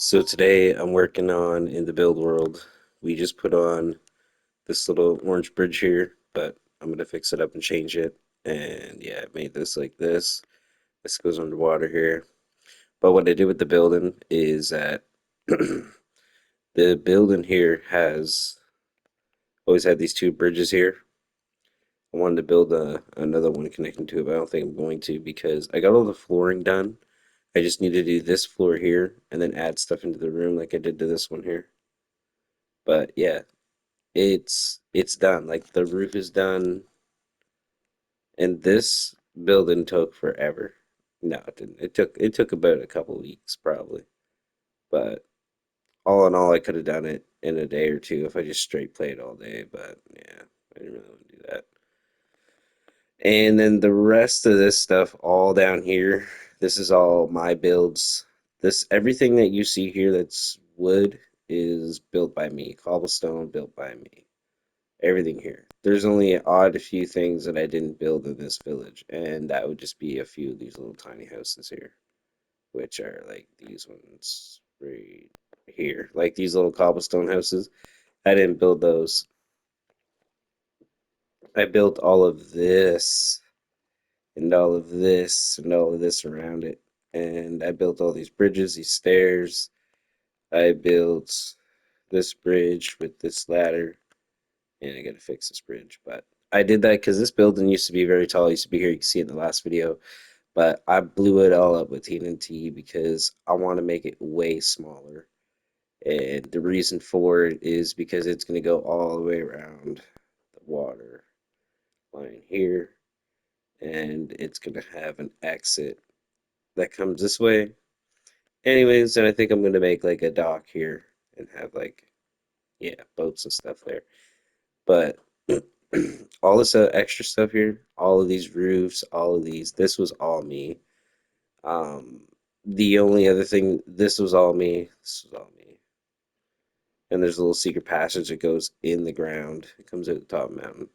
So today I'm working on in the build world. We just put on this little orange bridge here, but I'm gonna fix it up and change it. And yeah, I made this like this. This goes underwater here. But what I did with the building is that the building here has always had these two bridges here. I wanted to build another one connecting to it, but I don't think I'm going to because I got all the flooring done. I just need to do this floor here and then add stuff into the room like I did to this one here. But yeah, it's done. Like the roof is done, and this building took forever. No, it didn't. It took about a couple weeks probably. But all in all, I could have done it in a day or two if I just straight played all day. But yeah, I didn't really want to do that. And then the rest of this stuff all down here, this is all my builds. This everything that you see here that's wood is built by me. Cobblestone built by me. Everything here. There's only an odd few things that I didn't build in this village, and that would just be a few of these little tiny houses here, which are like these ones right here, like these little cobblestone houses. I didn't build those. I built all of this and all of this and all of this around it, and I built all these bridges, these stairs. I built this bridge with this ladder, and I gotta fix this bridge. But I did that because this building used to be very tall. It used to be here. You can see it in the last video. But I blew it all up with TNT because I want to make it way smaller. And the reason for it is because it's going to go all the way around the water line here. And it's going to have an exit that comes this way. Anyways, and I think I'm going to make like a dock here and have like, yeah, boats and stuff there. But all this extra stuff here, all of these roofs, all of these, this was all me. Um, the only other thing, this was all me. This was all me. And there's a little secret passage that goes in the ground. It comes out the top of the mountain.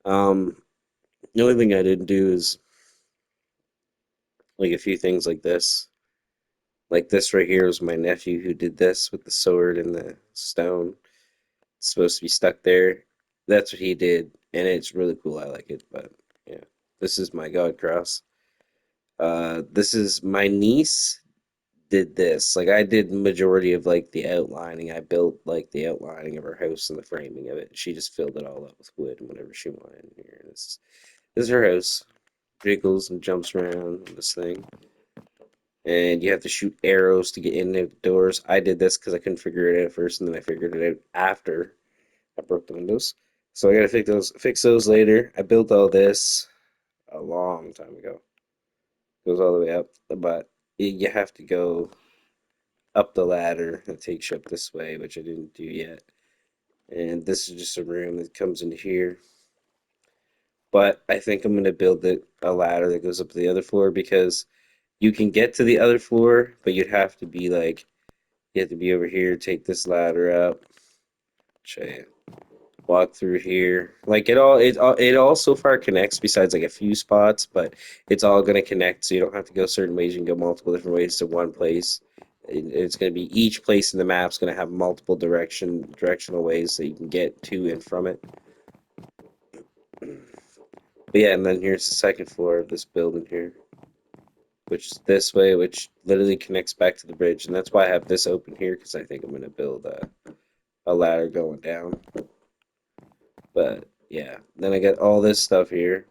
Um, the only thing I didn't do is like a few things like this. Like this right here was my nephew who did this with the sword and the stone. It's supposed to be stuck there. That's what he did, and it's really cool. I like it, but yeah, this is my God cross. This is my niece did this. Like I did majority of like the outlining. I built like the outlining of her house and the framing of it. She just filled it all up with wood and whatever she wanted in here. This is her house. Jiggles and jumps around this thing. And you have to shoot arrows to get in the doors. I did this because I couldn't figure it out first, and then I figured it out after I broke the windows. So I gotta fix those later. I built all this a long time ago. Goes all the way up, but you have to go up the ladder that takes you up this way, which I didn't do yet. And this is just a room that comes into here. But I think I'm gonna build a ladder that goes up to the other floor because you can get to the other floor, but you'd have to be like you have to be over here, take this ladder up, show you, walk through here. Like it all so far connects besides like a few spots, but it's all gonna connect, so you don't have to go certain ways. You can go multiple different ways to one place. It's going to be each place in the map's going to have multiple directional ways that you can get to and from it. But yeah, and then here's the second floor of this building here, which is this way, which literally connects back to the bridge, and that's why I have this open here because I think I'm going to build a ladder going down. But yeah, then I got all this stuff here.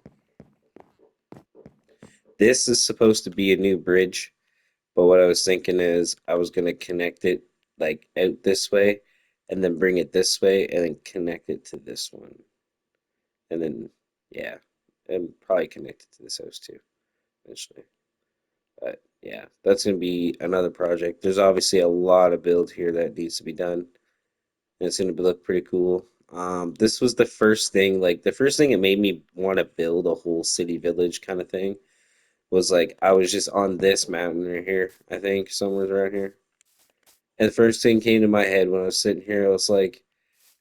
This is supposed to be a new bridge, but what I was thinking is I was going to connect it like out this way and then bring it this way and then connect it to this one. And then, yeah, and probably connect it to this house too, eventually. But yeah, that's going to be another project. There's obviously a lot of build here that needs to be done, and it's going to look pretty cool. This was the first thing, like the first thing that made me want to build a whole city village kind of thing was like I was just on this mountain right here, I think, somewhere around here. And the first thing came to my head when I was sitting here, I was like,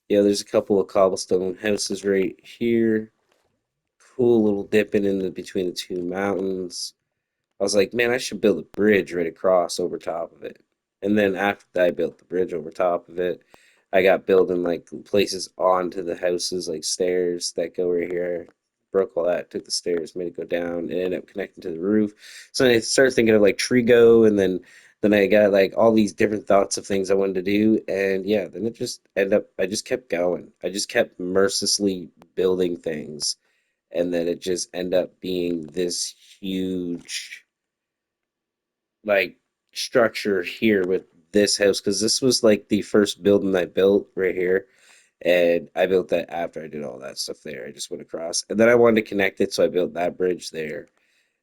yeah, there's a couple of cobblestone houses right here. Cool little dipping in between the two mountains. I was like, man, I should build a bridge right across over top of it. And then after that, I built the bridge over top of it. I got building like places onto the houses, like stairs that go right here. Broke all that, took the stairs, made it go down, and ended up connecting to the roof. So then I started thinking of like Trigo, and then I got like all these different thoughts of things I wanted to do, and yeah, then it just ended up. I just kept going. I just kept mercilessly building things, and then it just ended up being this huge like structure here with this house because this was like the first building I built right here. And I built that after I did all that stuff there. I just went across. And then I wanted to connect it, so I built that bridge there.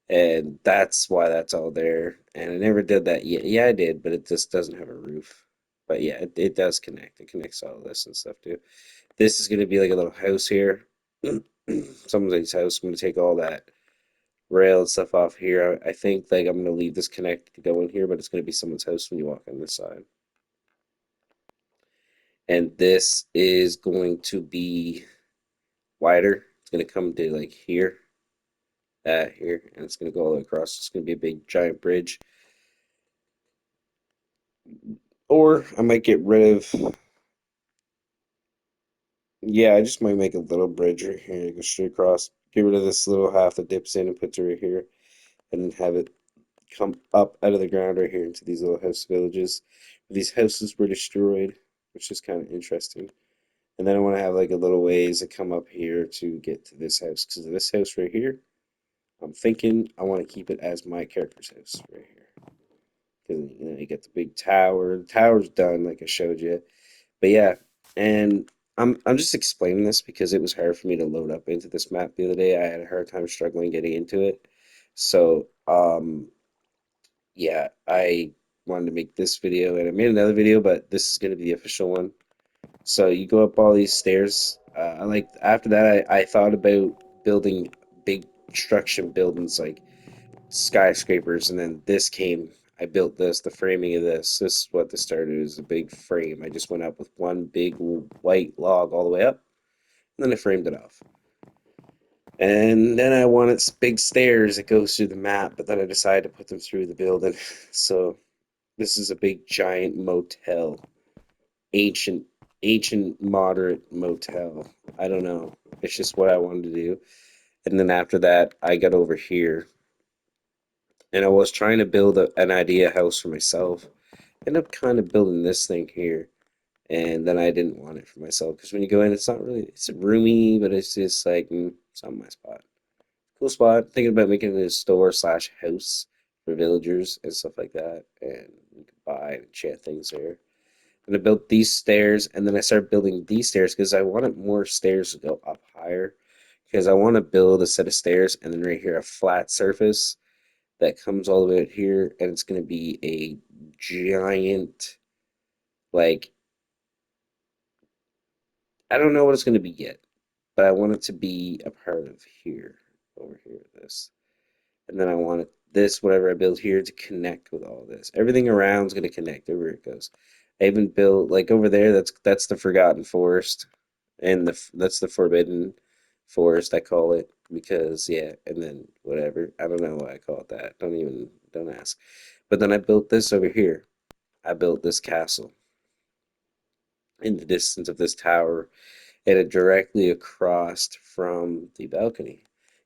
And that's why that's all there. And I never did that yet. Yeah, I did, but it just doesn't have a roof. But yeah, it does connect. It connects all this and stuff too. This is going to be like a little house here. Someone's house. I'm going to take all that rail and stuff off here. I think like I'm gonna leave this connect to go in here, but it's gonna be someone's house when you walk on this side. And this is going to be wider. It's gonna come to like here, here, and it's gonna go all the way across. It's gonna be a big giant bridge. Or I might get rid of, yeah, I just might make a little bridge right here to go straight across. Get rid of this little half that dips in and puts it right here, and then have it come up out of the ground right here into these little house villages. These houses were destroyed, which is kind of interesting. And then I want to have like a little ways to come up here to get to this house. Because this house right here, I'm thinking I want to keep it as my character's house right here. Because you get the big tower. The tower's done, like I showed you. But yeah, and I'm just explaining this because it was hard for me to load up into this map the other day. I had a hard time struggling getting into it. So yeah, I wanted to make this video and I made another video, but this is going to be the official one. So you go up all these stairs. I like after that, I thought about building big construction buildings like skyscrapers, and then this came. I built this, the framing of this. This is what this started as a big frame. I just went up with one big white log all the way up, and then I framed it off. And then I wanted big stairs that goes through the map, but then I decided to put them through the building. So this is a big giant motel, ancient, ancient moderate motel. I don't know. It's just what I wanted to do. And then after that, I got over here and I was trying to build an idea house for myself. Ended up kind of building this thing here. And then I didn't want it for myself because when you go in, it's not really, it's roomy, but it's just like, it's not my spot. Cool spot. Thinking about making it a store slash house for villagers and stuff like that. And you can buy and share things there. And I built these stairs, and then I started building these stairs because I wanted more stairs to go up higher. Because I want to build a set of stairs, and then right here a flat surface that comes all the way out here, and it's going to be a giant, like, I don't know what it's going to be yet, but I want it to be a part of here, over here, this. And then I want this, whatever I build here, to connect with all this. Everything around is going to connect everywhere it goes. I even built like over there. That's the Forgotten Forest, and that's the Forbidden Forest. I call it because yeah. And then whatever. I don't know why I call it that. Don't ask. But then I built this over here. I built this castle in the distance of this tower, and it directly across from the balcony.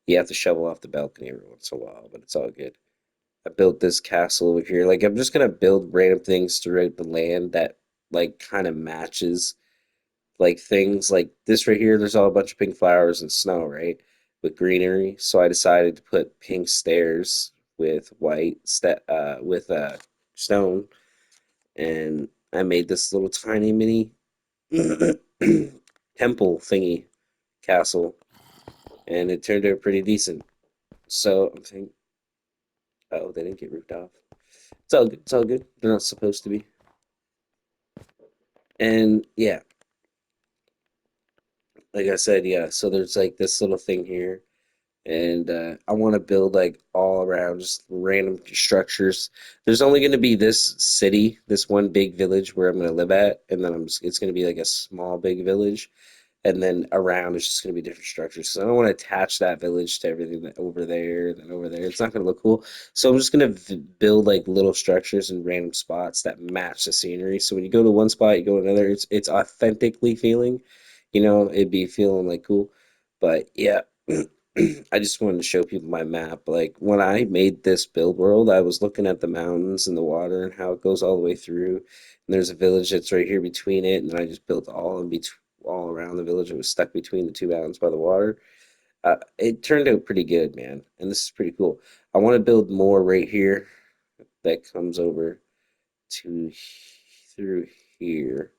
You have to shovel off the balcony every once in a while, but it's all good. I built this castle over here. Like I'm just gonna build random things throughout the land that like kind of matches like things like this right here. There's all a bunch of pink flowers and snow, right? With greenery. So I decided to put pink stairs with with stone, and I made this little tiny mini temple thingy castle, and it turned out pretty decent. So I'm thinking, oh, they didn't get roofed off. It's all good. It's all good. They're not supposed to be. And yeah, like I said, yeah. So there's like this little thing here, and I want to build like all around just random structures. There's only going to be this city, this one big village where I'm going to live at, and then it's going to be like a small big village, and then around is just going to be different structures. So I don't want to attach that village to everything that over there and then over there. It's not going to look cool. So I'm just going to build like little structures in random spots that match the scenery. So when you go to one spot, you go to another. It's authentically feeling, it'd be feeling like cool. But yeah. I just wanted to show people my map. Like when I made this build world, I was looking at the mountains and the water and how it goes all the way through. And there's a village that's right here between it, and I just built all in between, all around the village. It was stuck between the two mountains by the water. It turned out pretty good, man. And this is pretty cool. I want to build more right here that comes over to through here.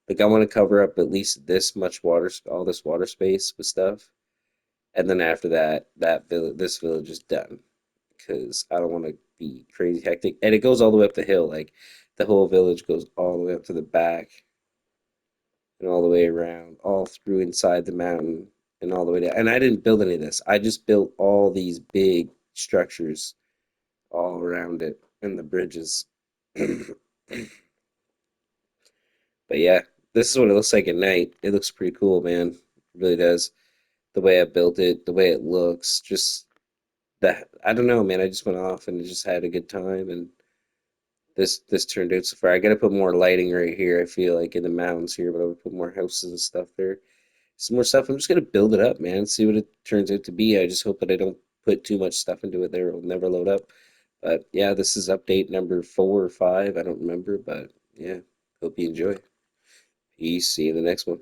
Like I want to cover up at least this much water, all this water space with stuff. And then after that, this village is done because I don't want to be crazy hectic. And it goes all the way up the hill. Like the whole village goes all the way up to the back and all the way around, all through inside the mountain and all the way down. And I didn't build any of this. I just built all these big structures all around it and the bridges. But yeah, this is what it looks like at night. It looks pretty cool, man. It really does. The way I built it, the way it looks, just that I don't know, man. I just went off and just had a good time, and this turned out so far. I gotta put more lighting right here. I feel like in the mountains here, but I'm gonna put more houses and stuff there. Some more stuff. I'm just gonna build it up, man. See what it turns out to be. I just hope that I don't put too much stuff into it there. It'll never load up. But yeah, this is update number 4 or 5. I don't remember, but yeah. Hope you enjoy. Peace. See you in the next one.